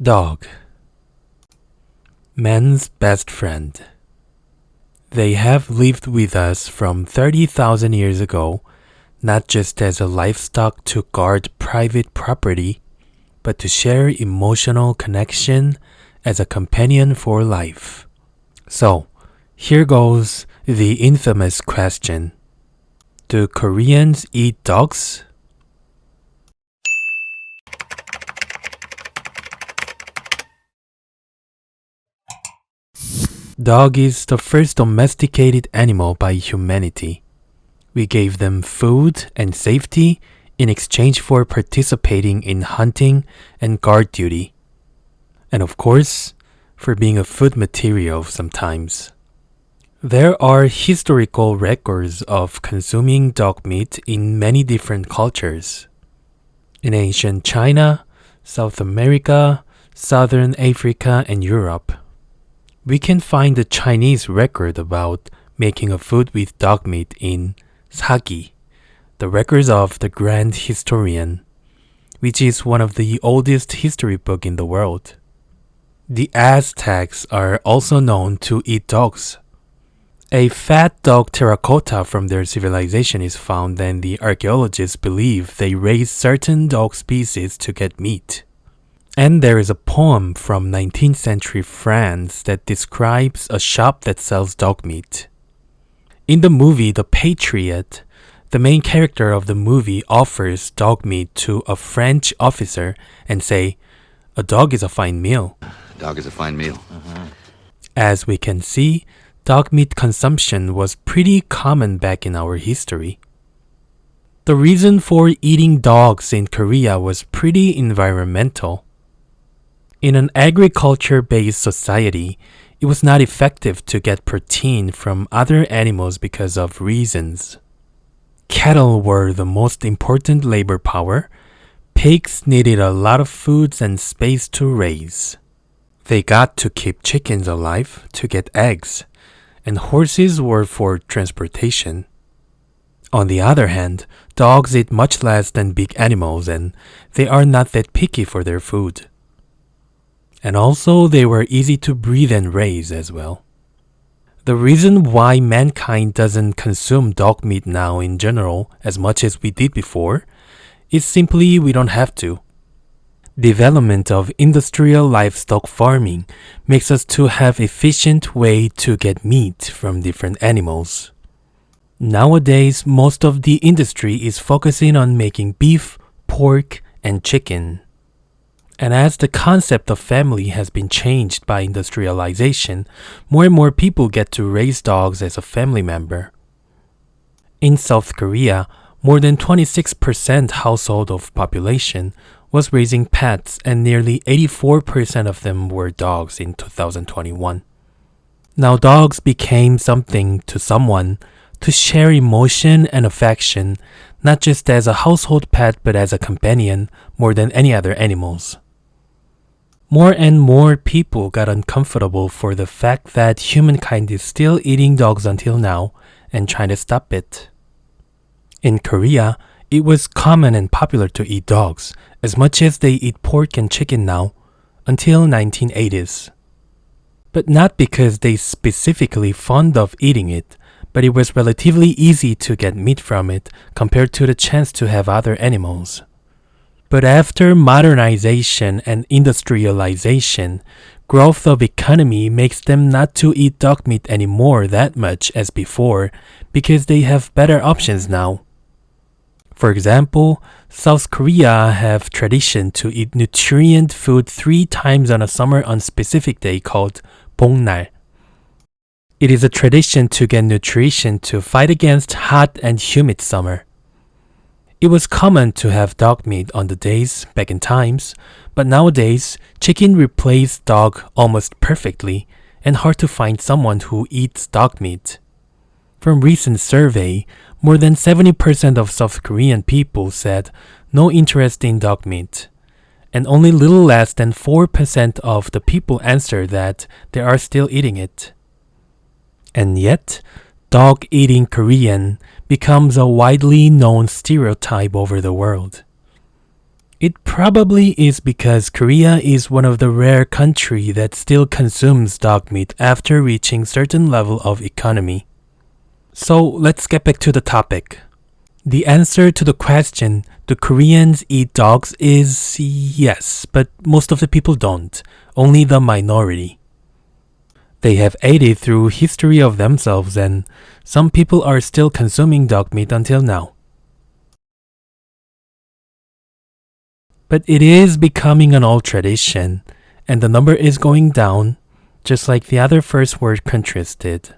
Dog. Man's best friend. They have lived with us from 30,000 years ago, not just as a livestock to guard private property, but to share emotional connection as a companion for life. So, here goes the infamous question. Do Koreans eat dogs? Dog is the first domesticated animal by humanity. We gave them food and safety in exchange for participating in hunting and guard duty. And of course, for being a food material sometimes. There are historical records of consuming dog meat in many different cultures. In ancient China, South America, Southern Africa, and Europe. We can find a Chinese record about making a food with dog meat in Sagi, the records of the Grand Historian, which is one of the oldest history book in the world. The Aztecs are also known to eat dogs. A fat dog terracotta from their civilization is found, and the archaeologists believe they raised certain dog species to get meat. And there is a poem from 19th century France that describes a shop that sells dog meat. In the movie The Patriot, the main character of the movie offers dog meat to a French officer and say, "A dog is a fine meal." Dog is a fine meal. As we can see, dog meat consumption was pretty common back in our history. The reason for eating dogs in Korea was pretty environmental. In an agriculture-based society, it was not effective to get protein from other animals because of reasons. Cattle were the most important labor power. Pigs needed a lot of foods and space to raise. They got to keep chickens alive to get eggs, and horses were for transportation. On the other hand, dogs eat much less than big animals, and they are not that picky for their food. And also, they were easy to breed and raise as well. The reason why mankind doesn't consume dog meat now in general as much as we did before is simply we don't have to. Development of industrial livestock farming makes us to have efficient way to get meat from different animals. Nowadays, most of the industry is focusing on making beef, pork, and chicken. And as the concept of family has been changed by industrialization, more and more people get to raise dogs as a family member. In South Korea, more than 26% household of population was raising pets, and nearly 84% of them were dogs in 2021. Now dogs became something to someone to share emotion and affection, not just as a household pet but as a companion more than any other animals. More and more people got uncomfortable for the fact that humankind is still eating dogs until now and trying to stop it. In Korea, it was common and popular to eat dogs as much as they eat pork and chicken now until 1980s. But not because they specifically fond of eating it, but it was relatively easy to get meat from it compared to the chance to have other animals. But after modernization and industrialization, growth of economy makes them not to eat dog meat anymore that much as before because they have better options now. For example, South Korea have tradition to eat nutrient food 3 times on a summer on specific day called 복날. It is a tradition to get nutrition to fight against hot and humid summer. It was common to have dog meat on the days back in times, but nowadays, chicken replaced dog almost perfectly and hard to find someone who eats dog meat. From recent survey, more than 70% of South Korean people said no interest in dog meat, and only little less than 4% of the people answered that they are still eating it. And yet, dog-eating Korean becomes a widely known stereotype over the world. It probably is because Korea is one of the rare country that still consumes dog meat after reaching certain level of economy. So let's get back to the topic. The answer to the question, do Koreans eat dogs, is yes, but most of the people don't, only the minority. They have ate it through history of themselves, and some people are still consuming dog meat until now. But it is becoming an old tradition, and the number is going down, just like the other first world countries did.